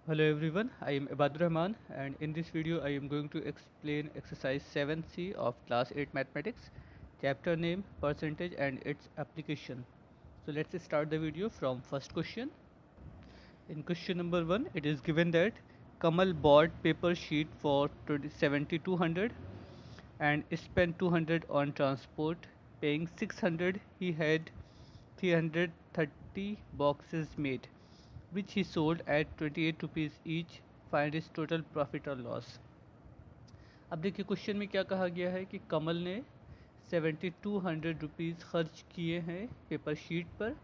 Hello everyone, I am Ibad Rahman and in this video I am going to explain exercise 7C of class 8 mathematics, chapter name, percentage and its application. So let's start the video from first question. In question number 1 it is given that Kamal bought paper sheet for 7200 and spent 200 on transport, paying 600 he had 330 boxes made which he sold at 28 rupees each. Find his total profit or loss. अब देखिए question में क्या कहा गया है कि कमल ने 7200 rupees खर्च किए हैं पेपर शीट पर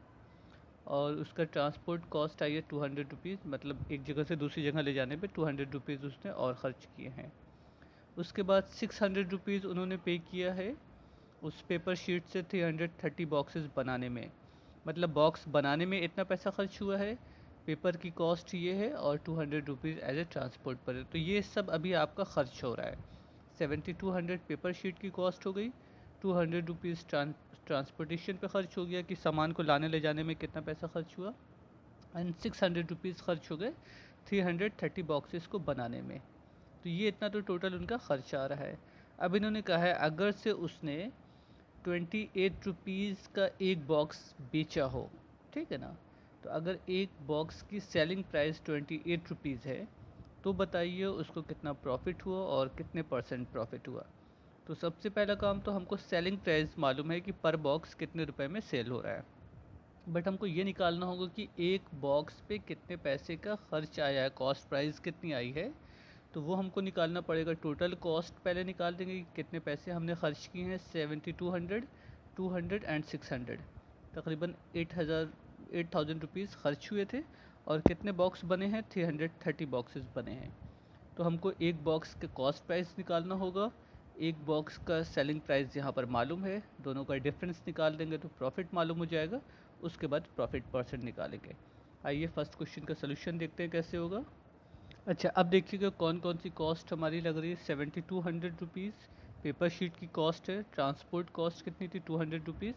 और उसका ट्रांसपोर्ट कॉस्ट आई है 200 रुपीज़, मतलब एक जगह से दूसरी जगह ले जाने पे 200 रुपीज़ उसने और ख़र्च किए हैं। उसके बाद 600 रुपीज़ उन्होंने पे किया है उस पेपर शीट से 330 बॉक्सेस बनाने में, मतलब बॉक्स बनाने में इतना पैसा खर्च हुआ है, पेपर की कॉस्ट ये है और 200 रुपीज़ एज ए ट्रांसपोर्ट पर है। तो ये सब अभी आपका खर्च हो रहा है। 7200 पेपर शीट की कॉस्ट हो गई, 200 रुपीज़ ट्रांसपोर्टेशन पे खर्च हो गया कि सामान को लाने ले जाने में कितना पैसा खर्च हुआ, एंड 600 रुपीज़ खर्च हो गए 330 बॉक्सेस को बनाने में। तो ये इतना तो टोटल उनका खर्च आ रहा है। अब इन्होंने कहा है अगर से उसने 28 रुपीज़ का एक बॉक्स बेचा हो, ठीक है ना, तो अगर एक बॉक्स की सेलिंग प्राइस 28 रुपीज़ है तो बताइए उसको कितना प्रॉफिट हुआ और कितने परसेंट प्रॉफिट हुआ। तो सबसे पहला काम तो हमको सेलिंग प्राइस मालूम है कि पर बॉक्स कितने रुपए में सेल हो रहा है, बट हमको ये निकालना होगा कि एक बॉक्स पे कितने पैसे का खर्च आया है, कॉस्ट प्राइस कितनी आई है। तो वो हमको निकालना पड़ेगा। टोटल कॉस्ट पहले निकाल देंगे कि कितने पैसे हमने खर्च किए हैं। 7200, 200 एंड 600, तकरीबन 8000 रुपीज़ खर्च हुए थे और कितने बॉक्स बने हैं, 330 बॉक्सेस बने हैं। तो हमको एक बॉक्स के कॉस्ट प्राइस निकालना होगा, एक बॉक्स का सेलिंग प्राइस यहाँ पर मालूम है, दोनों का डिफरेंस निकाल देंगे तो प्रॉफिट मालूम हो जाएगा। उसके बाद प्रॉफिट परसेंट निकालेंगे। आइए फर्स्ट क्वेश्चन का सोल्यूशन देखते हैं कैसे होगा। अच्छा, अब देखिएगा कौन कौन सी कॉस्ट हमारी लग रही है। 7200 रुपीज़ पेपर शीट की कॉस्ट है, ट्रांसपोर्ट कॉस्ट कितनी थी 200 रुपीज़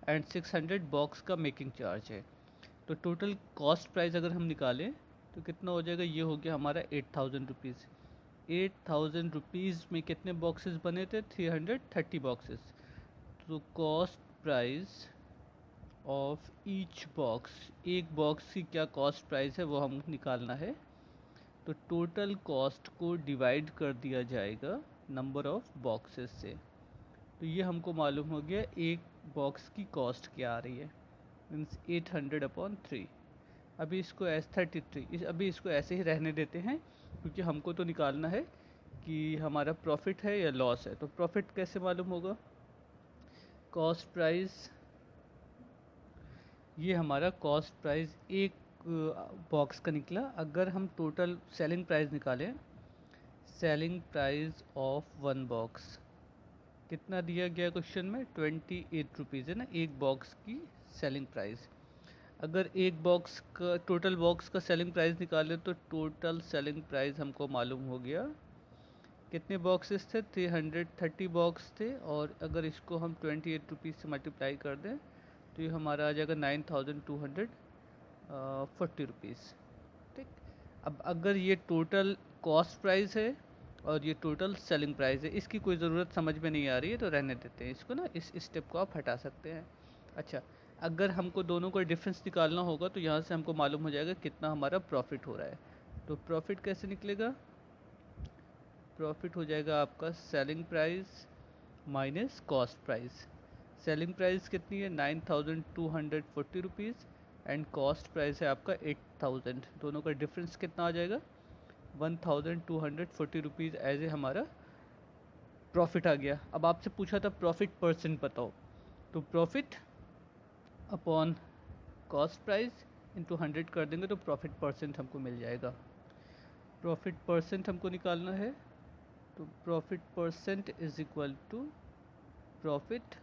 एंड 600 बॉक्स का मेकिंग चार्ज है। तो टोटल कॉस्ट प्राइस अगर हम निकालें तो कितना हो जाएगा, ये हो गया हमारा 8000 रुपीज़। 8000 रुपीज़ में कितने बॉक्सेस बने थे, 330 बॉक्सेस। तो cost price of each box, एक बॉक्स की क्या कॉस्ट प्राइस है वो हम निकालना है। तो टोटल कॉस्ट को डिवाइड कर दिया जाएगा नंबर ऑफ बॉक्सेस से। तो ये हमको मालूम हो गया एक बॉक्स की कॉस्ट क्या आ रही है, मीन्स 800/3। अभी इसको एस 33 अभी इसको ऐसे ही रहने देते हैं क्योंकि हमको तो निकालना है कि हमारा प्रॉफिट है या लॉस है। तो प्रॉफिट कैसे मालूम होगा, कॉस्ट प्राइस, ये हमारा कॉस्ट प्राइस एक बॉक्स का निकला। अगर हम टोटल सेलिंग प्राइस निकालें, selling price of one box कितना दिया गया क्वेश्चन में, 28 रुपीज़ है ना एक बॉक्स की सेलिंग प्राइस। अगर एक बॉक्स का टोटल बॉक्स का सेलिंग प्राइस निकालें तो टोटल सेलिंग प्राइस हमको मालूम हो गया, कितने बॉक्सेस थे, 330 बॉक्स थे, और अगर इसको हम 28 रुपीज़ से मल्टीप्लाई कर दें तो ये हमारा आ जाएगा 9240 रुपीज़। ठीक। अब अगर ये टोटल कॉस्ट प्राइस है और ये टोटल सेलिंग प्राइस है, इसकी कोई ज़रूरत समझ में नहीं आ रही है तो रहने देते हैं इसको ना, इस स्टेप को आप हटा सकते हैं। अच्छा, अगर हमको दोनों का डिफरेंस निकालना होगा तो यहाँ से हमको मालूम हो जाएगा कितना हमारा प्रॉफिट हो रहा है। तो प्रॉफिट कैसे निकलेगा, प्रॉफिट हो जाएगा आपका selling price minus cost price. Selling price कितनी है, 9240 रुपीज़ एंड कॉस्ट प्राइस है आपका 8000। दोनों का डिफरेंस कितना आ जाएगा, 1240 रुपीज़ एज ए हमारा प्रॉफिट आ गया। अब आपसे पूछा था प्रॉफिट परसेंट बताओ, तो profit upon cost price into 100 कर देंगे तो प्रॉफिट परसेंट हमको मिल जाएगा। प्रॉफिट परसेंट हमको निकालना है, तो profit percent is equal to profit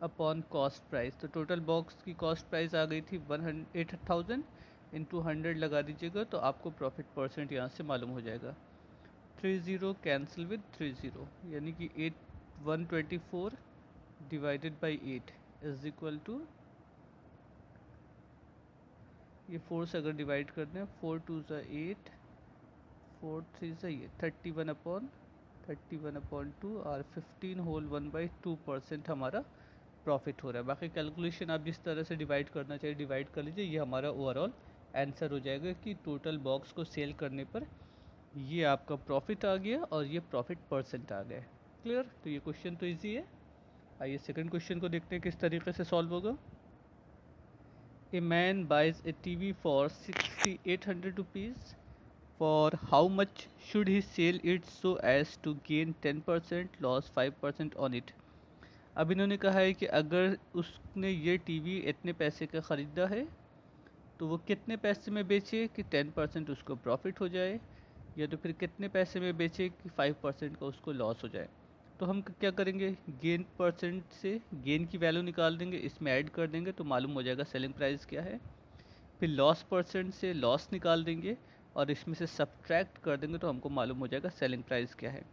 upon cost price. तो टोटल बॉक्स की कॉस्ट प्राइस आ गई थी 8000, इंटू 100 लगा दीजिएगा तो आपको प्रॉफिट परसेंट यहाँ से मालूम हो जाएगा। 30 कैंसिल विद 30, यानी कि 124 divided by 8 is equal to, ये 4 से अगर डिवाइड कर दें, 4 2 ज़ा 8, 4 3 ज़ा ये 31/2 और 15 होल 1/2% हमारा प्रॉफिट हो रहा है। बाकी कैलकुलेशन आप जिस तरह से डिवाइड करना चाहिए डिवाइड कर लीजिए। ये हमारा ओवरऑल आंसर हो जाएगा कि टोटल बॉक्स को सेल करने पर ये आपका प्रॉफिट आ गया और ये प्रॉफिट परसेंट आ गया। क्लियर? तो ये क्वेश्चन तो इजी है। आइए सेकंड क्वेश्चन को देखते हैं किस तरीके से सॉल्व होगा। A man buys a TV for 6800 rupees, for how much should he sell it so as to gain 10% loss 5% on it. अब इन्होंने कहा है कि अगर उसने ये टीवी इतने पैसे का ख़रीदा है तो वो कितने पैसे में बेचे कि 10% उसको प्रॉफिट हो जाए, या तो फिर कितने पैसे में बेचे कि 5% का उसको लॉस हो जाए। तो हम क्या करेंगे, गेन परसेंट से गेन की वैल्यू निकाल देंगे, इसमें ऐड कर देंगे तो मालूम हो जाएगा सेलिंग प्राइस क्या है। फिर लॉस परसेंट से लॉस निकाल देंगे और इसमें से सब्ट्रैक्ट कर देंगे तो हमको मालूम हो जाएगा सेलिंग प्राइस क्या है।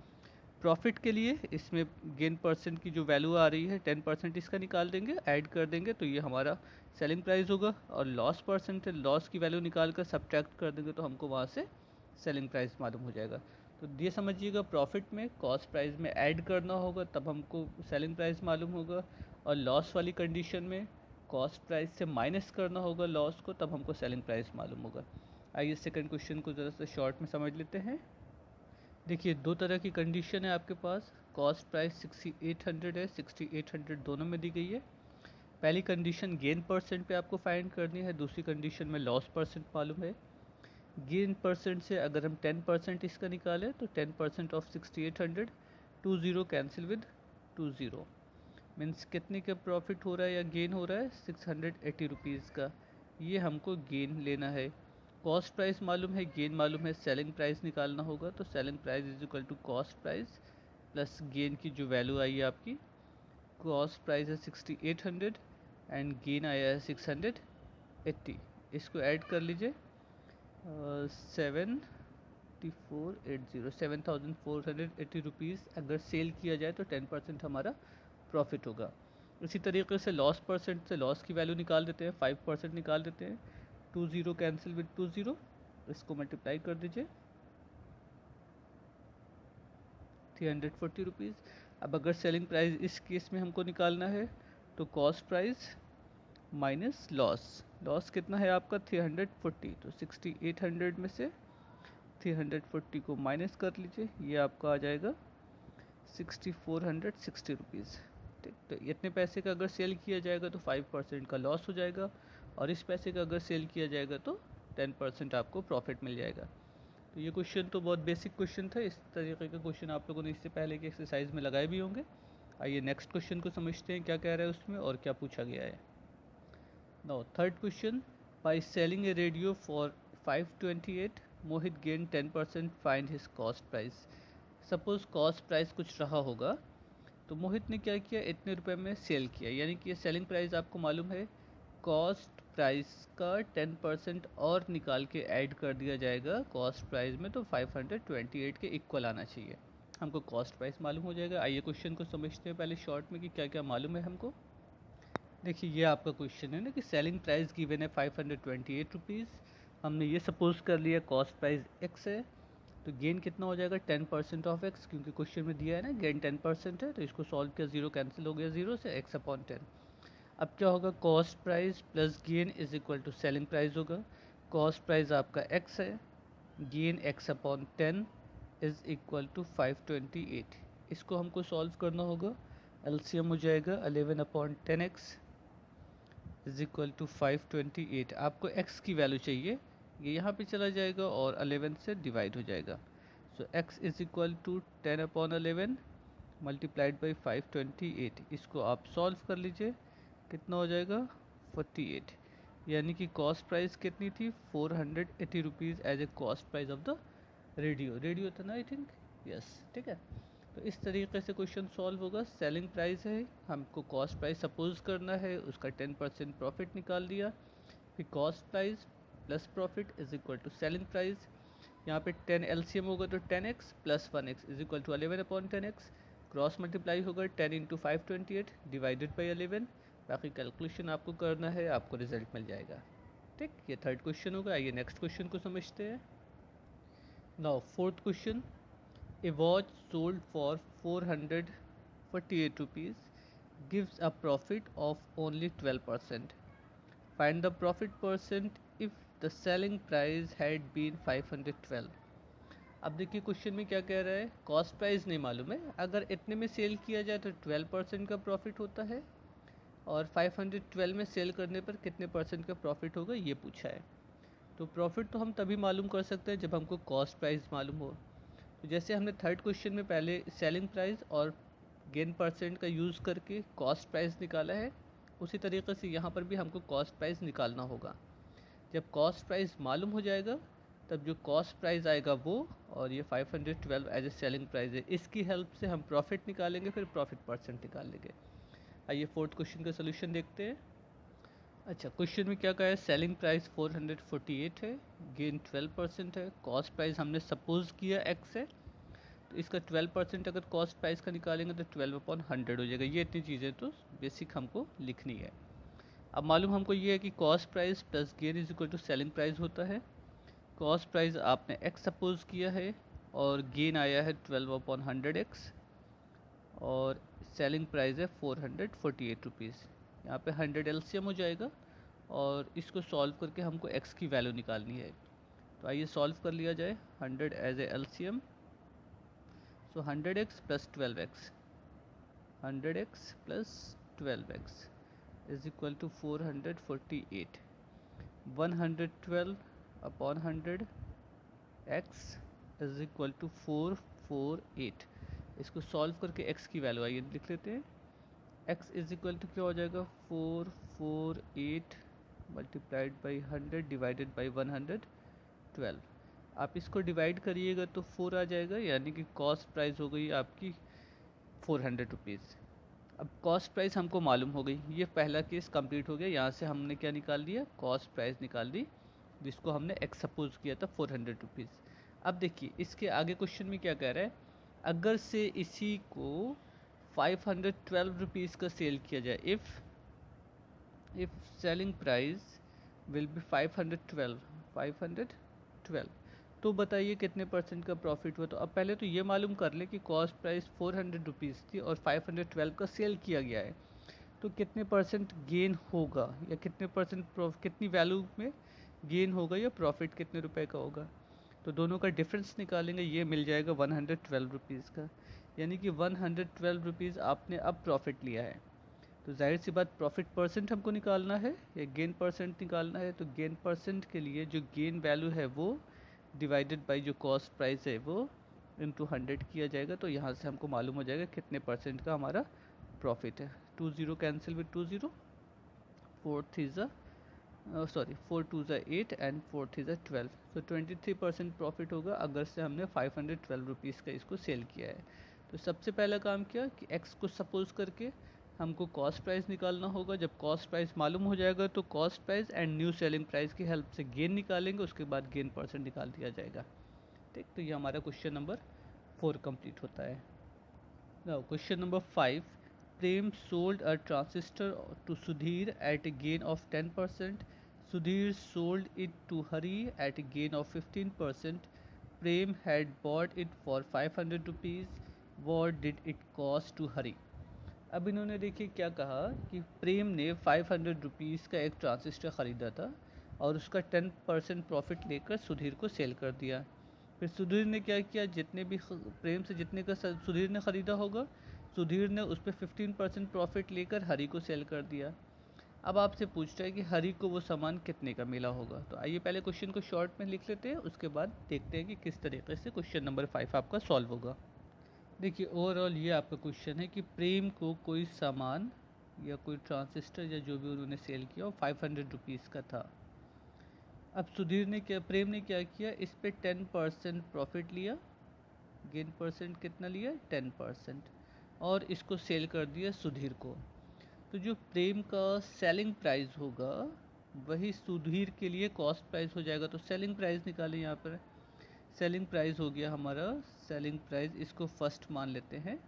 प्रॉफिट के लिए इसमें गेन परसेंट की जो वैल्यू आ रही है 10% इसका निकाल देंगे, ऐड कर देंगे तो ये हमारा सेलिंग प्राइस होगा। और लॉस परसेंट से लॉस की वैल्यू निकाल कर सब्ट्रैक्ट कर देंगे तो हमको वहाँ से सेलिंग प्राइस मालूम हो जाएगा। तो ये समझिएगा, प्रॉफिट में कॉस्ट प्राइस में ऐड करना होगा तब हमको सेलिंग प्राइस मालूम होगा, और लॉस वाली कंडीशन में कॉस्ट प्राइस से माइनस करना होगा लॉस को, तब हमको सेलिंग प्राइस मालूम होगा। आइए सेकंड क्वेश्चन को ज़रा सा शॉर्ट में समझ लेते हैं। देखिए दो तरह की कंडीशन है आपके पास। कॉस्ट प्राइस 6800 है, 6800 दोनों में दी गई है। पहली कंडीशन गेन परसेंट पे आपको फाइंड करनी है, दूसरी कंडीशन में लॉस परसेंट मालूम है। गेन परसेंट से अगर हम 10% इसका निकालें तो 10% ऑफ 6800, 20 कैंसिल विद 20 मीन्स कितने का प्रॉफिट हो रहा है या गेन हो रहा है, 680 रुपीज़ का। ये हमको गेन लेना है। कॉस्ट प्राइस मालूम है, गेन मालूम है, सेलिंग प्राइस निकालना होगा। तो selling price is equal to cost price plus gain की जो वैल्यू आई है आपकी, कॉस्ट प्राइस है 6800 एंड गेन आया है 680। इसको ऐड कर लीजिए, 7,480 रुपीज़ अगर सेल किया जाए तो 10% हमारा प्रॉफिट होगा। इसी तरीके से लॉस परसेंट से लॉस की वैल्यू निकाल देते हैं, 5% निकाल देते हैं। 20 कैंसिल विद 20, इसको मल्टीप्लाई कर दीजिए, 340 रुपीज़। अब अगर सेलिंग प्राइस इस केस में हमको निकालना है तो cost price minus loss, loss कितना है आपका 340, तो 6800 में से 340 को माइनस कर लीजिए, ये आपका आ जाएगा 6460 रुपीज़। ठीक, तो इतने पैसे का अगर सेल किया जाएगा तो 5% का लॉस हो जाएगा, और इस पैसे का अगर सेल किया जाएगा तो 10% आपको प्रॉफिट मिल जाएगा। तो ये क्वेश्चन तो बहुत बेसिक क्वेश्चन था। इस तरीके का क्वेश्चन आप लोगों ने इससे पहले की एक्सरसाइज में लगाए भी होंगे। आइए नेक्स्ट क्वेश्चन को समझते हैं क्या कह रहा है उसमें और क्या पूछा गया है। Now third question, by selling A radio for 528 Mohit gain 10%, find his cost price. Suppose cost price कुछ रहा होगा, तो मोहित ने क्या किया, इतने रुपए में सेल किया, यानी कि ये सेलिंग प्राइस आपको मालूम है, कॉस्ट प्राइस का 10% और निकाल के ऐड कर दिया जाएगा कॉस्ट प्राइस में, तो 528 के इक्वल आना चाहिए। हमको कॉस्ट प्राइस मालूम हो जाएगा। आइए क्वेश्चन को समझते हैं पहले शॉर्ट में कि क्या क्या मालूम है हमको। देखिए ये आपका क्वेश्चन है ना कि सेलिंग प्राइस गिवन है 528 रुपीज़, हमने ये सपोज कर लिया कॉस्ट प्राइस एक्स है, तो गेन कितना हो जाएगा 10% ऑफ एक्स, क्योंकि क्वेश्चन में दिया है ना गेन 10% है, तो इसको सॉल्व किया, 0 कैंसिल हो गया 0 से, एक्स अपॉन 10। अब क्या होगा, cost price plus gain is equal to selling price होगा। कॉस्ट प्राइस आपका एक्स है, gain x upon 10 is equal to 528। इसको हमको सॉल्व करना होगा, एलसीएम हो जाएगा 11 upon 10x is equal to 528। आपको x की वैल्यू चाहिए, ये यहाँ पे चला जाएगा और 11 से डिवाइड हो जाएगा। So x is equal to 10 upon 11 multiplied by 528। इसको आप सॉल्व कर लीजिए, कितना हो जाएगा 48। यानी कि कॉस्ट प्राइस कितनी थी 480 rupees as a cost price of the radio. Radio था ना आई थिंक, यस ठीक है। तो इस तरीके से क्वेश्चन सॉल्व होगा। सेलिंग प्राइस है, हमको कॉस्ट प्राइस सपोज करना है, उसका 10% प्रॉफिट निकाल दिया, फिर cost price plus profit is equal to selling price. यहाँ पे 10 एलसीएम होगा तो 10x plus 1x is equal to 11 upon 10x, cross multiply होगा 10 इंटू 528 डिवाइडेड बाई 11। बाकी कैलकुलेशन आपको करना है, आपको रिजल्ट मिल जाएगा। ठीक, ये थर्ड क्वेश्चन होगा। आइए नेक्स्ट क्वेश्चन को समझते हैं। Now fourth question, A watch sold for 448 rupees gives a profit of only 12%. Find the profit percent if the selling price had been 512. अब देखिए क्वेश्चन में क्या कह रहा है, कॉस्ट प्राइस नहीं मालूम है, अगर इतने में सेल किया जाए तो 12% का प्रॉफिट होता है, और 512 में सेल करने पर कितने परसेंट का प्रॉफिट होगा ये पूछा है। तो प्रॉफिट तो हम तभी मालूम कर सकते हैं जब हमको कॉस्ट प्राइस मालूम हो। तो जैसे हमने थर्ड क्वेश्चन में पहले सेलिंग प्राइस और गेन परसेंट का यूज़ करके कॉस्ट प्राइस निकाला है, उसी तरीके से यहाँ पर भी हमको कॉस्ट प्राइस निकालना होगा। जब कॉस्ट प्राइस मालूम हो जाएगा तब जो कॉस्ट प्राइस आएगा वो, और ये 512 एज ए सेलिंग प्राइस है, इसकी हेल्प से हम प्रॉफिट निकालेंगे, फिर प्रॉफिट परसेंट निकाल लेंगे। आइए फोर्थ क्वेश्चन का सोल्यूशन देखते हैं। अच्छा, क्वेश्चन में क्या कहा है, सेलिंग प्राइस 448 है, गेन 12% है, कॉस्ट प्राइस हमने सपोज किया x है, तो इसका 12% अगर कॉस्ट प्राइस का निकालेंगे तो 12/100 हो जाएगा। ये इतनी चीज़ें तो बेसिक हमको लिखनी है। अब मालूम हमको ये है कि cost price plus gain is equal to selling price होता है। कॉस्ट प्राइस आपने x सपोज किया है और गेन आया है 12/100x, और सेलिंग प्राइस है 448 रुपीज़। यहाँ पे 100 एलसीएम हो जाएगा, और इसको सॉल्व करके हमको x की वैल्यू निकालनी है। तो आइए सॉल्व कर लिया जाए। 100 as a LCM, so 100x plus 12x, 100x plus 12x is equal to 448। 112 upon 100 x is equal to 448। इसको सॉल्व करके x की वैल्यू आइए लिख लेते हैं। x इज इक्वल टू क्या हो जाएगा, 448 मल्टीप्लाइड बाई 100 डिवाइडेड बाई 112। आप इसको डिवाइड करिएगा तो 4 आ जाएगा, यानी कि कॉस्ट प्राइस हो गई आपकी 400 रुपीज़। अब कॉस्ट प्राइस हमको मालूम हो गई, ये पहला केस कंप्लीट हो गया। यहाँ से हमने क्या निकाल लिया, कॉस्ट प्राइस निकाल ली, जिसको हमने एक्स सपोज किया था 400 रुपीज़। अब देखिए इसके आगे क्वेश्चन में क्या कह रहा है, अगर से इसी को 512 रुपीज़ का सेल किया जाए, if selling price will be 512, तो बताइए कितने परसेंट का प्रॉफिट हुआ। तो अब पहले तो ये मालूम कर लें कि कॉस्ट प्राइस 400 रुपीज़ थी और 512 का सेल किया गया है, तो कितने परसेंट गेन होगा, या कितने परसेंट कितनी वैल्यू में गेन होगा, या प्रॉफिट कितने रुपए का होगा। तो दोनों का डिफरेंस निकालेंगे, ये मिल जाएगा 112 रुपीज़ का, यानी कि 112 रुपीज़ आपने अब प्रॉफिट लिया है। तो जाहिर सी बात प्रॉफिट परसेंट हमको निकालना है या गेन परसेंट निकालना है। तो गेन परसेंट के लिए जो गेन वैल्यू है वो डिवाइडेड बाई जो कॉस्ट प्राइस है वो इंटू 100 किया जाएगा। तो यहाँ से हमको मालूम हो जाएगा कितने परसेंट का हमारा प्रॉफिट है। 20 कैंसिल विद 20, 4 3 सॉरी 4 2 8 एंड 4 3 12, तो 23% प्रॉफिट होगा अगर से हमने 512 रुपीज़ का इसको सेल किया है। तो सबसे पहला काम किया कि एक्स को सपोज करके हमको कॉस्ट प्राइस निकालना होगा। जब कॉस्ट प्राइस मालूम हो जाएगा तो cost price and new selling price की हेल्प से गेन निकालेंगे, उसके बाद गेन परसेंट निकाल दिया जाएगा। ठीक, तो ये हमारा क्वेश्चन नंबर 4 कंप्लीट होता है। Now question number 5, Prem sold a transistor to Sudhir at a gain of 10%. Sudhir sold it to Hari at a gain of 15%. Prem had bought it for 500 rupees. What did it cost to Hari? अब इन्होंने देखिए क्या कहा कि प्रेम ने 500 rupees का एक transistor ख़रीदा था और उसका 10% प्रॉफिट लेकर सुधीर को सेल कर दिया। फिर सुधीर ने क्या किया, जितने भी प्रेम से जितने का सुधीर ने ख़रीदा होगा, सुधीर ने उस पर 15% प्रॉफिट लेकर हरी को सेल कर दिया। अब आपसे पूछता है कि हरी को वो सामान कितने का मिला होगा। तो आइए पहले क्वेश्चन को शॉर्ट में लिख लेते हैं, उसके बाद देखते हैं कि किस तरीके से क्वेश्चन नंबर 5 आपका सॉल्व होगा। देखिए ओवरऑल ये आपका क्वेश्चन है कि प्रेम को कोई सामान या कोई ट्रांजिस्टर या जो भी उन्होंने सेल किया वो 500 रुपीज़ का था। अब प्रेम ने क्या किया, इस पे 10% प्रॉफिट लिया, गेन परसेंट कितना लिया 10%, और इसको सेल कर दिया सुधीर को। तो जो प्रेम का सेलिंग प्राइस होगा वही सुधीर के लिए कॉस्ट प्राइस हो जाएगा। तो सेलिंग प्राइस निकालें, यहाँ पर सेलिंग प्राइस हो गया हमारा, सेलिंग प्राइस इसको फर्स्ट मान लेते हैं,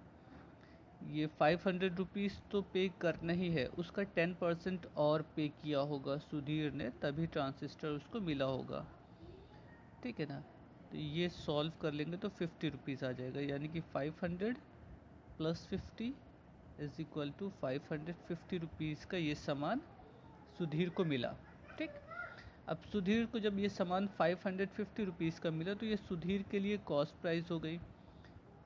ये 500 रुपीज़ तो पे करना ही है, उसका 10% और पे किया होगा सुधीर ने, तभी ट्रांजिस्टर उसको मिला होगा, ठीक है ना। तो ये सॉल्व कर लेंगे तो 50 रुपीज़ आ जाएगा, यानी कि 500 plus 50 is equal to 550 rupees का ये सामान सुधीर को मिला, ठीक। अब सुधीर को जब ये सामान 550 रुपीज़ का मिला तो ये सुधीर के लिए कॉस्ट प्राइस हो गई,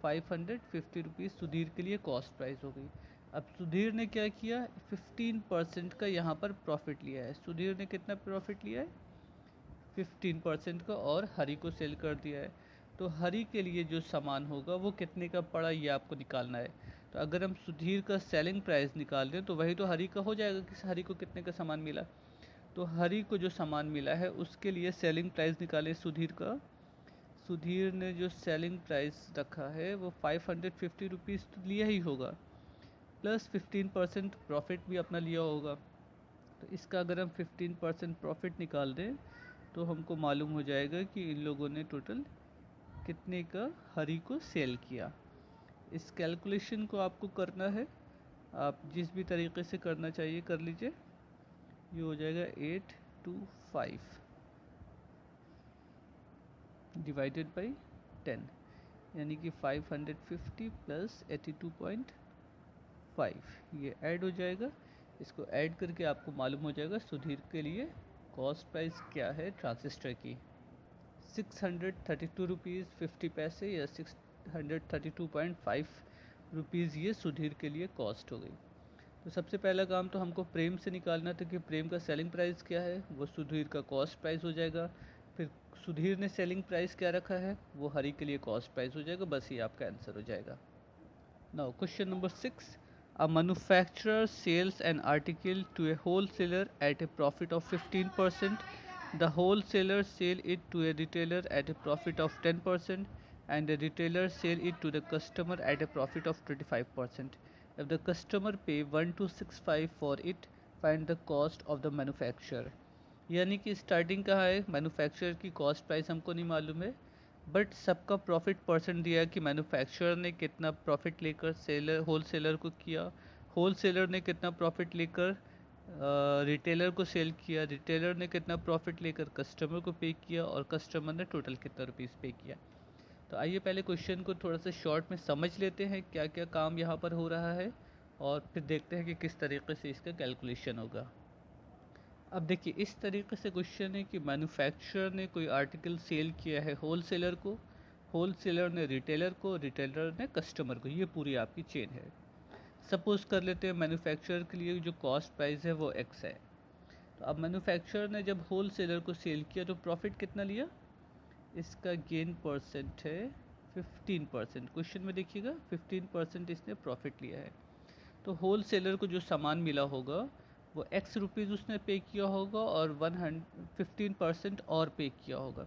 550 रुपीज़ सुधीर के लिए कॉस्ट प्राइस हो गई। अब सुधीर ने क्या किया, 15% का यहाँ पर प्रॉफिट लिया है। सुधीर ने कितना प्रॉफिट लिया है, 15% का, और हरी को सेल कर दिया है। तो हरी के लिए जो सामान होगा वो कितने का पड़ा, ये आपको निकालना है। तो अगर हम सुधीर का सेलिंग प्राइस निकाल दें तो वही तो हरी का हो जाएगा कि हरी को कितने का सामान मिला। तो हरी को जो सामान मिला है उसके लिए सेलिंग प्राइस निकाले सुधीर का। सुधीर ने जो सेलिंग प्राइस रखा है वो 550 रुपीज़ तो लिया ही होगा, प्लस 15% प्रॉफिट भी अपना लिया होगा। तो इसका अगर हम 15% प्रॉफिट निकाल दें तो हमको मालूम हो जाएगा कि इन लोगों ने टोटल कितने का हरी को सेल किया। इस कैलकुलेशन को आपको करना है, आप जिस भी तरीके से करना चाहिए कर लीजिए। ये हो जाएगा 825 डिवाइडेड बाई 10, यानी कि 550 प्लस 82.5, ये ऐड हो जाएगा। इसको ऐड करके आपको मालूम हो जाएगा सुधीर के लिए कॉस्ट प्राइस क्या है ट्रांजिस्टर की, 632 रुपीज़ 50 पैसे, या 632.5 रुपीज़ ये सुधीर के लिए कॉस्ट हो गई। तो सबसे पहला काम तो हमको प्रेम से निकालना था कि प्रेम का सेलिंग प्राइस क्या है, वो सुधीर का कॉस्ट प्राइस हो जाएगा। फिर सुधीर ने सेलिंग प्राइस क्या रखा है, वो हरी के लिए कॉस्ट प्राइस हो जाएगा। बस ये आपका आंसर हो जाएगा। Now question number 6, a manufacturer sells an article to a wholesaler at a profit of 15%. The wholesaler sell it to a retailer at a profit of 10%, and the retailer sell it to the customer at a profit of 25%. If the customer pay 1265 for it, find the cost of the manufacturer. यानी कि starting कहाँ है, manufacturer की cost price हमको नहीं मालूम है, but सबका प्रॉफिट परसेंट दिया है कि मैन्युफैक्चरर ने कितना प्रॉफिट लेकर सेलर होल सेलर को किया, होल सेलर ने कितना प्रॉफिट लेकर रिटेलर को सेल किया, रिटेलर ने कितना प्रॉफिट लेकर कस्टमर को पे किया, और कस्टमर ने टोटल कितना रुपीज़ पे किया। तो आइए पहले क्वेश्चन को थोड़ा सा शॉर्ट में समझ लेते हैं क्या क्या काम यहाँ पर हो रहा है, और फिर देखते हैं कि किस तरीके से इसका कैलकुलेशन होगा। अब देखिए इस तरीके से क्वेश्चन है कि मैन्युफैक्चरर ने कोई आर्टिकल सेल किया है होल सेलर को, होल सेलर ने रिटेलर को, रिटेलर ने कस्टमर को, ये पूरी आपकी चेन है। सपोज कर लेते हैं मैन्युफैक्चरर के लिए जो कॉस्ट प्राइस है वो एक्स है। तो अब मैन्युफैक्चरर ने जब होल सेलर को सेल किया तो प्रॉफिट कितना लिया, इसका गेन परसेंट है 15%। क्वेश्चन में देखिएगा 15% इसने प्रॉफिट लिया है। तो होल सेलर को जो सामान मिला होगा वो एक्स रुपीज़ उसने पे किया होगा, और 15% और पे किया होगा।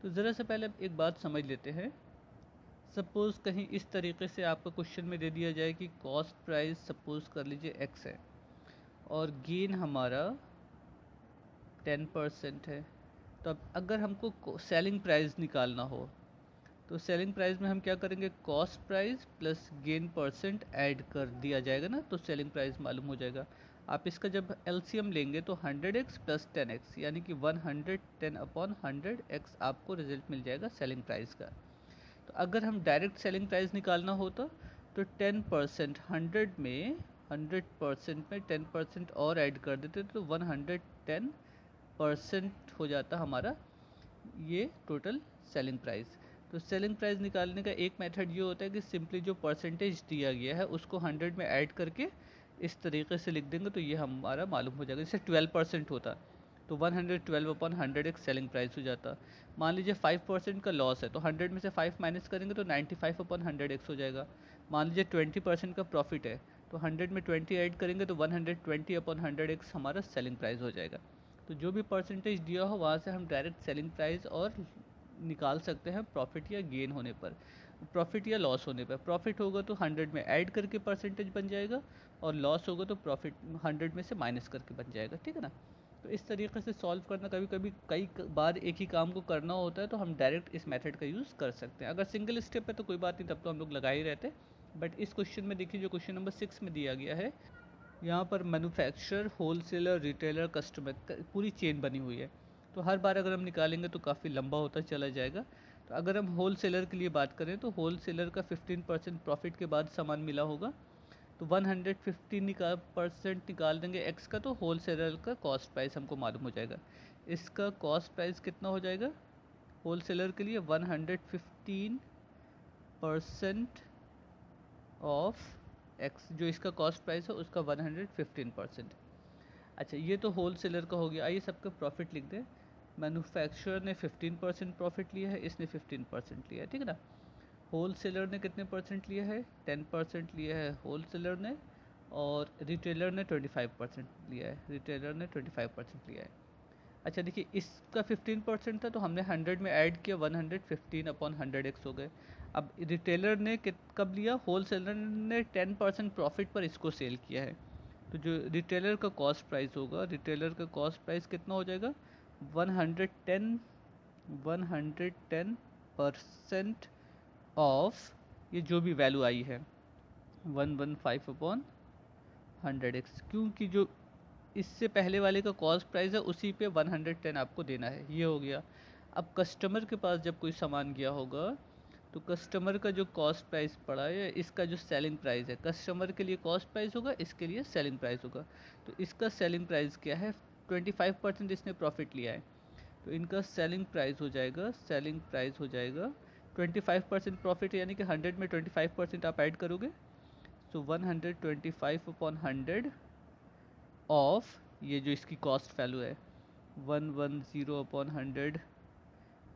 तो ज़रा से पहले एक बात समझ लेते हैं। सपोज़ कहीं इस तरीके से आपको क्वेश्चन में दे दिया जाए कि कॉस्ट प्राइस सपोज़ कर लीजिए एक्स है, और गेन हमारा 10% है। तो अब अगर हमको सेलिंग प्राइस निकालना हो तो सेलिंग प्राइस में हम क्या करेंगे, cost price plus gain percent add कर दिया जाएगा ना, तो सेलिंग प्राइस मालूम हो जाएगा। आप इसका जब एलसीएम लेंगे तो 100x प्लस 10x, यानी कि 110 अपॉन 100x आपको रिजल्ट मिल जाएगा सेलिंग प्राइस का। तो अगर हम डायरेक्ट सेलिंग प्राइस निकालना होता तो 10% 100% में 10% और ऐड कर देते तो 110% हो जाता हमारा ये टोटल सेलिंग प्राइस। तो सेलिंग प्राइस निकालने का एक मेथड ये होता है कि सिंपली जो परसेंटेज दिया गया है उसको 100 में ऐड करके इस तरीके से लिख देंगे तो ये हमारा मालूम हो जाएगा। जैसे 12% होता तो 112 अपॉन 100 एक सेलिंग प्राइस हो जाता। मान लीजिए 5% का लॉस है तो 100 में से 5 माइनस करेंगे तो 95 अपॉन 100x हो जाएगा। मान लीजिए 20% का प्रॉफिट है तो 100 में 20 ऐड करेंगे तो 120 अपॉन 100x हमारा सेलिंग प्राइस हो जाएगा। तो जो भी परसेंटेज दिया हो वहाँ से हम डायरेक्ट सेलिंग प्राइस और निकाल सकते हैं प्रॉफिट या गेन होने पर, प्रॉफिट या लॉस होने पर। प्रॉफिट होगा तो 100 में ऐड करके परसेंटेज बन जाएगा, और लॉस होगा तो प्रॉफिट 100 में से माइनस करके बन जाएगा, ठीक है ना। तो इस तरीके से सॉल्व करना, कभी कभी कई बार एक ही काम को करना होता है तो हम डायरेक्ट इस मेथड का यूज़ कर सकते हैं। अगर सिंगल स्टेप है तो कोई बात नहीं, तब तो हम लोग लगा ही रहते, बट इस क्वेश्चन में देखिए जो क्वेश्चन नंबर 6 में दिया गया है, यहाँ पर मैन्युफैक्चरर, होलसेलर, रिटेलर, कस्टमर पूरी चेन बनी हुई है। तो हर बार अगर हम निकालेंगे तो काफ़ी लंबा होता चला जाएगा। तो अगर हम होलसेलर के लिए बात करें तो होलसेलर का 15% प्रॉफिट के बाद सामान मिला होगा, तो 115% निकाल देंगे एक्स का, तो होलसेलर का कॉस्ट प्राइस हमको मालूम हो जाएगा। इसका कॉस्ट प्राइस कितना हो जाएगा होलसेलर के लिए? 115% ऑफ एक्स, जो इसका कॉस्ट प्राइस है उसका 115%। अच्छा, ये तो होलसेलर का हो गया। आइए सबका प्रॉफिट लिख दें। मैन्युफैक्चरर ने 15% प्रॉफिट लिया है, इसने 15% लिया है, ठीक है ना। होलसेलर ने कितने परसेंट लिया है? 10% लिया है होलसेलर ने, और रिटेलर ने 25% लिया है। रिटेलर ने 25% लिया है। अच्छा देखिए, इसका 15% था तो हमने 100 में ऐड किया, 115/100 हो गए। अब रिटेलर ने कब लिया? होलसेलर ने 10% प्रॉफिट पर इसको सेल किया है। तो जो रिटेलर का कॉस्ट प्राइस होगा, रिटेलर का कॉस्ट प्राइस कितना हो जाएगा? 110% ऑफ ये जो भी वैल्यू आई है 115/100x, क्योंकि जो इससे पहले वाले का कॉस्ट प्राइस है उसी पे 110 आपको देना है। ये हो गया। अब कस्टमर के पास जब कोई सामान गया होगा तो कस्टमर का जो कॉस्ट प्राइस पड़ा है, इसका जो सेलिंग प्राइस है, कस्टमर के लिए कॉस्ट प्राइस होगा, इसके लिए सेलिंग प्राइस होगा। तो इसका सेलिंग प्राइस क्या है? 25% इसने प्रॉफिट लिया है, तो इनका सेलिंग प्राइस हो जाएगा, सेलिंग प्राइस हो जाएगा 25% प्रॉफिट, यानी कि 100 में 25% आप ऐड करोगे, सो 125/100 ऑफ ये जो इसकी कॉस्ट वैल्यू है 110/100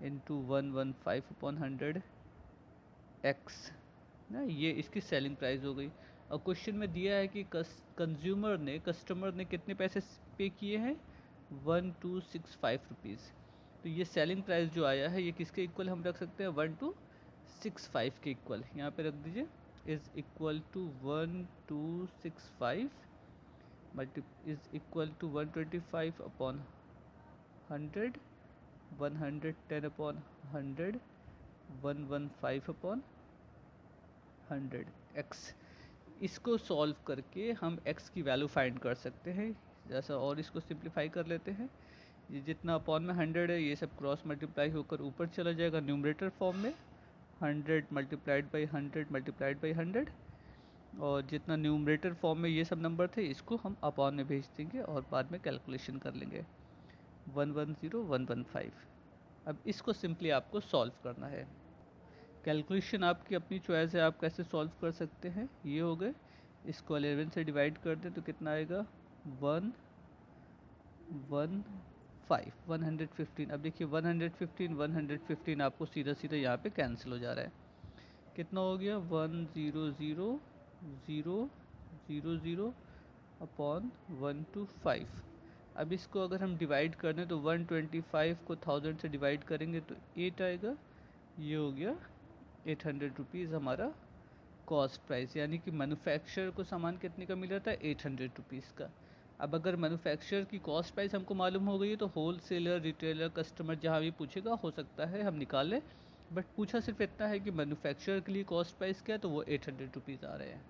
इंटू 115/100 एक्स ना, ये इसकी सेलिंग प्राइस हो गई। और क्वेश्चन में दिया है कि कस्टमर ने कितने पैसे पे किए हैं? 1265 रुपीज़। तो ये सेलिंग प्राइस जो आया है ये किसके इक्वल हम रख सकते हैं? 1265 के इक्वल। यहाँ पे रख दीजिए, is equal to 1265 multi is equal to 125/100, 110/100, 115/100 x. इसको सॉल्व करके हम x की वैल्यू फाइंड कर सकते हैं। जैसा और इसको सिंप्लीफाई कर लेते हैं, ये जितना अपॉन में 100 है ये सब क्रॉस मल्टीप्लाई होकर ऊपर चला जाएगा न्यूमरेटर फॉर्म में, 100 × 100 × 100, और जितना न्यूमरेटर फॉर्म में ये सब नंबर थे इसको हम अपॉन में भेज देंगे और बाद में कैलकुलेशन कर लेंगे। 110/115। अब इसको सिंपली आपको सॉल्व करना है। कैलकुलेशन आपकी अपनी चॉइस है, आप कैसे सॉल्व कर सकते हैं। ये हो गए, इसको 11 से डिवाइड कर दें तो कितना आएगा? 115। अब देखिए 115 आपको सीधा सीधा यहाँ पे कैंसिल हो जा रहा है। कितना हो गया? 100,000/125। अब इसको अगर हम डिवाइड कर दें तो 125 को 1000 से डिवाइड करेंगे तो 8 आएगा। ये हो गया 800 रुपीज़ हमारा कॉस्ट प्राइस, यानी कि मैन्युफैक्चरर को सामान कितने का मिल रहा था? 800 रुपीज़ का। अब अगर मैन्युफैक्चरर की कॉस्ट प्राइस हमको मालूम हो गई है तो होलसेलर, रिटेलर, कस्टमर जहाँ भी पूछेगा हो सकता है हम निकाल लें, बट पूछा सिर्फ इतना है कि मैन्युफैक्चरर के लिए कॉस्ट प्राइस क्या है, तो वो 800 रुपीज़ आ रहे हैं।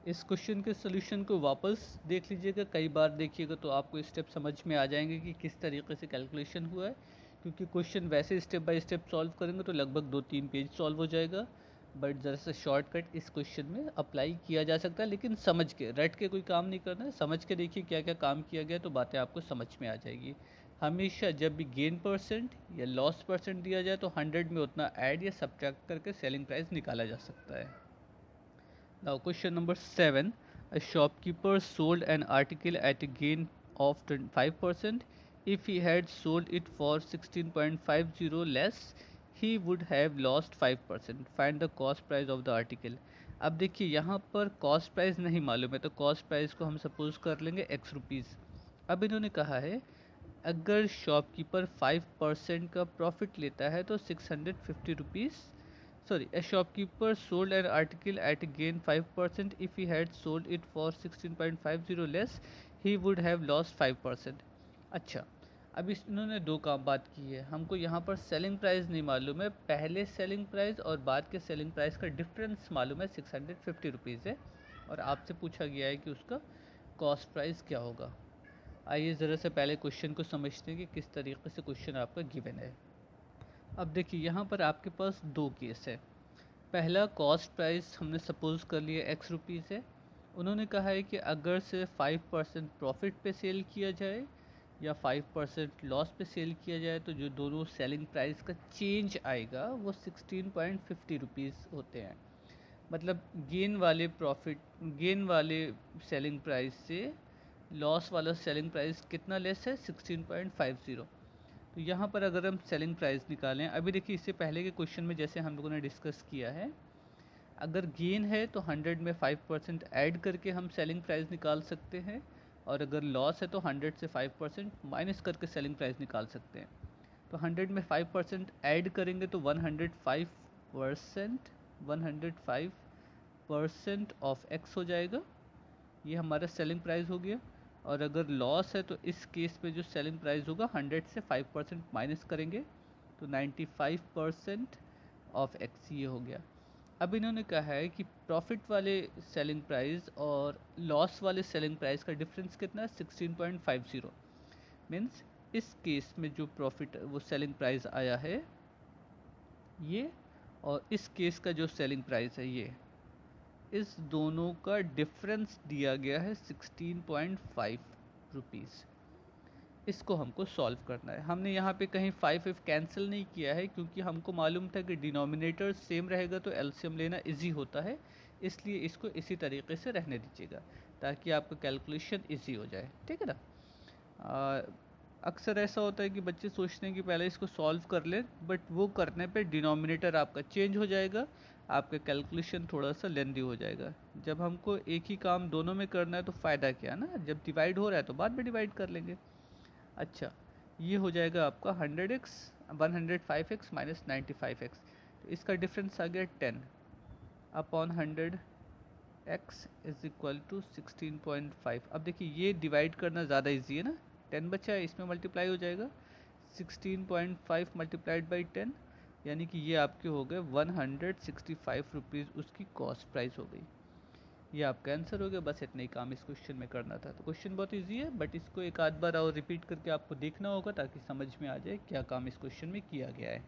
इस क्वेश्चन के सोल्यूशन को वापस देख लीजिएगा, कई बार देखिएगा तो आपको स्टेप समझ में आ जाएंगे कि किस तरीके से कैलकुलेशन हुआ है। क्योंकि क्वेश्चन वैसे स्टेप बाय स्टेप सॉल्व करेंगे तो लगभग 2-3 पेज सॉल्व हो जाएगा, बट ज़रा सा शॉर्टकट इस क्वेश्चन में अप्लाई किया जा सकता है, लेकिन समझ के, रट के कोई काम नहीं करना है। समझ के देखिए क्या क्या काम किया गया तो बातें आपको समझ में आ जाएगी। हमेशा जब भी गेन परसेंट या लॉस परसेंट दिया जाए तो 100 में उतना ऐड या सब्ट्रैक्ट करके सेलिंग प्राइस निकाला जा सकता है। Now question number 7. A shopkeeper sold an article at a gain of 25%. If he had sold it for 16.50 less, he would have lost 5%. Find the cost price of the article. अब देखिए यहाँ पर cost price नहीं मालूम है तो cost price को हम सपोज कर लेंगे x रुपीज़। अब इन्होंने कहा है अगर शॉपकीपर 5% का प्रॉफिट लेता है तो 650 rupees, sorry, a shopkeeper sold an article at a gain 5%. If he had sold it for 16.50 less, he would have lost 5%. अच्छा, अब इन्होंने दो काम बात की है, हमको यहाँ पर सेलिंग प्राइस नहीं मालूम है, पहले सेलिंग प्राइस और बाद के सेलिंग प्राइस का डिफरेंस मालूम है 650 रुपीज़ है, और आपसे पूछा गया है कि उसका कॉस्ट प्राइस क्या होगा। आइए ज़रा से पहले क्वेश्चन को समझते हैं कि किस तरीके से क्वेश्चन आपका गिवन है। अब देखिए यहाँ पर आपके पास दो केस है। पहला कॉस्ट प्राइस हमने सपोज कर लिया एक्स रुपीज़ है। उन्होंने कहा है कि अगर से 5% प्रॉफिट पे सेल किया जाए या 5% लॉस पे सेल किया जाए तो जो दोनों सेलिंग प्राइस का चेंज आएगा वो 16.50 रुपीज़ होते हैं। मतलब गेन वाले सेलिंग प्राइस से लॉस वाला सेलिंग प्राइस कितना लेस है 16.50। तो यहाँ पर अगर हम सेलिंग प्राइस निकालें, अभी देखिए इससे पहले के क्वेश्चन में जैसे हम लोगों ने डिस्कस किया है, अगर गेन है तो 100 में 5% ऐड करके हम सेलिंग प्राइस निकाल सकते हैं, और अगर लॉस है तो 100 से 5% माइनस करके सेलिंग प्राइस निकाल सकते हैं। तो 100 में 5% ऐड करेंगे तो 105% ऑफ एक्स हो जाएगा, ये हमारा सेलिंग प्राइस हो गया। और अगर लॉस है तो इस केस में जो सेलिंग प्राइस होगा 100 से 5% माइनस करेंगे तो 95% ऑफ एक्स ये हो गया। अब इन्होंने कहा है कि प्रॉफिट वाले सेलिंग प्राइस और लॉस वाले सेलिंग प्राइस का डिफरेंस कितना है 16.50। मीन्स इस केस में जो प्रॉफिट वो सेलिंग प्राइस आया है ये, और इस केस का जो सेलिंग प्राइस है ये, इस दोनों का डिफरेंस दिया गया है 16.5 रुपीज़। इसको हमको सॉल्व करना है। हमने यहाँ पे कहीं 5 इफ कैंसिल नहीं किया है क्योंकि हमको मालूम था कि डिनोमिनेटर सेम रहेगा तो एलसीएम लेना इजी होता है, इसलिए इसको इसी तरीके से रहने दीजिएगा ताकि आपका कैलकुलेशन इजी हो जाए, ठीक है ना। अक्सर ऐसा होता है कि बच्चे सोचते हैं कि पहले इसको सॉल्व कर लें, बट वो करने पे डिनोमिनेटर आपका चेंज हो जाएगा, आपका कैलकुलेशन थोड़ा सा लेंदी हो जाएगा। जब हमको एक ही काम दोनों में करना है तो फ़ायदा क्या ना, जब डिवाइड हो रहा है तो बाद में डिवाइड कर लेंगे। अच्छा, ये हो जाएगा आपका 100x 105x माइनस 95x, तो इसका डिफरेंस आ गया 10 upon 100x is equal to 16.5। अब देखिए ये डिवाइड करना ज़्यादा इजी है ना, 10 बचा है इसमें मल्टीप्लाई हो जाएगा 16.5 मल्टीप्लाइड बाई 10, यानी कि ये आपके हो गए 165 रुपीज़ उसकी कॉस्ट प्राइस हो गई। ये आपका आंसर हो गया। बस इतना ही काम इस क्वेश्चन में करना था। तो क्वेश्चन बहुत इजी है, बट इसको एक आध बार और रिपीट करके आपको देखना होगा ताकि समझ में आ जाए क्या काम इस क्वेश्चन में किया गया है।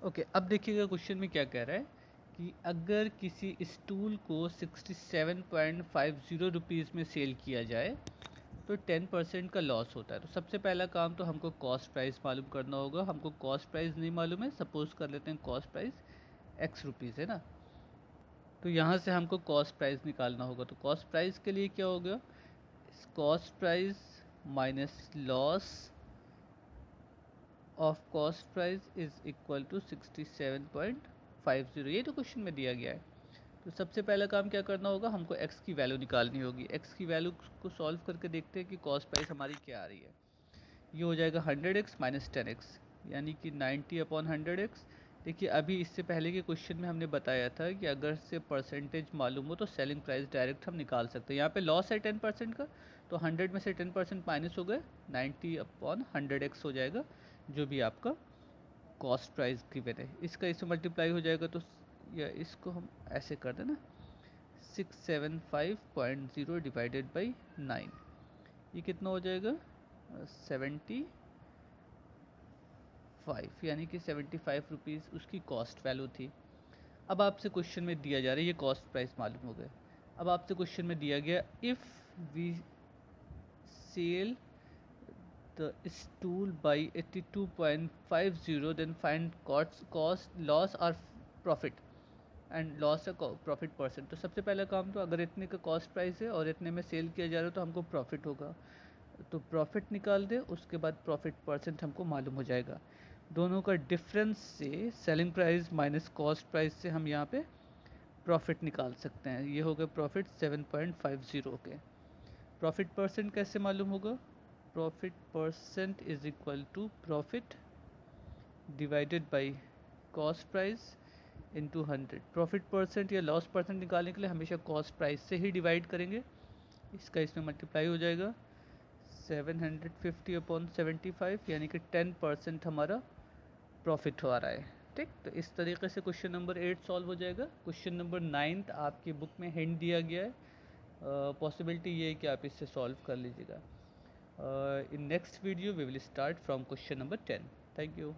ओके, अब देखिएगा क्वेश्चन में क्या कह रहा है कि अगर किसी स्टूल को 67.50 रुपीज़ में सेल किया जाए तो 10% का लॉस होता है। तो सबसे पहला काम तो हमको कॉस्ट प्राइस मालूम करना होगा। हमको कॉस्ट प्राइस नहीं मालूम है, सपोज कर लेते हैं कॉस्ट प्राइस एक्स रुपीज़ है ना। तो यहाँ से हमको कॉस्ट प्राइस निकालना होगा। तो कॉस्ट प्राइस के लिए क्या होगा, cost price minus loss of cost price is equal to 67.50, ये तो क्वेश्चन में दिया गया है। तो सबसे पहला काम क्या करना होगा, हमको x की वैल्यू निकालनी होगी। x की वैल्यू को सॉल्व करके देखते हैं कि कॉस्ट प्राइस हमारी क्या आ रही है। ये हो जाएगा 100x माइनस 10x, यानी कि 90 अपॉन 100x। देखिए अभी इससे पहले के क्वेश्चन में हमने बताया था कि अगर से परसेंटेज मालूम हो तो सेलिंग प्राइस डायरेक्ट हम निकाल सकते हैं। यहाँ पे लॉस है 10% का, तो 100 में से 10% माइनस हो गए 90 अपॉन 100x हो जाएगा, जो भी आपका कॉस्ट प्राइस गिवन है। इसका इसमें मल्टीप्लाई हो जाएगा, तो या इसको हम ऐसे कर देना 675.0 डिवाइडेड बाई 9, ये कितना हो जाएगा 75, यानी कि 75 रुपीज़ उसकी कॉस्ट वैल्यू थी। अब आपसे क्वेश्चन में दिया जा रहा है, ये कॉस्ट प्राइस मालूम हो गया। अब आपसे क्वेश्चन में दिया गया if we sell the stool by 82.50 then find cost loss और profit and loss profit percent. तो सबसे पहला काम तो अगर इतने का कॉस्ट प्राइस है और इतने में सेल किया जा रहा है तो हमको प्रॉफिट होगा, तो प्रॉफिट निकाल दे, उसके बाद प्रॉफिट परसेंट हमको मालूम हो जाएगा। दोनों का डिफरेंस से selling price minus cost price से हम यहाँ पे प्रॉफिट निकाल सकते हैं। ये हो गया प्रॉफिट 7.50 के। प्रॉफिट परसेंट कैसे मालूम होगा, profit percent is equal to profit divided by cost price into 100। Profit percent या लॉस परसेंट निकालने के लिए हमेशा कॉस्ट प्राइस से ही डिवाइड करेंगे, इसका इसमें मल्टीप्लाई हो जाएगा 750 अपॉन 75 यानी कि 10% हमारा प्रॉफिट हो आ रहा है। ठीक, तो इस तरीके से क्वेश्चन नंबर 8 सॉल्व हो जाएगा। क्वेश्चन नंबर 9 आपकी बुक में हिंट दिया गया है, पॉसिबिलिटी ये है कि आप इससे सॉल्व कर लीजिएगा। In next video we will start from question number 10। Thank you.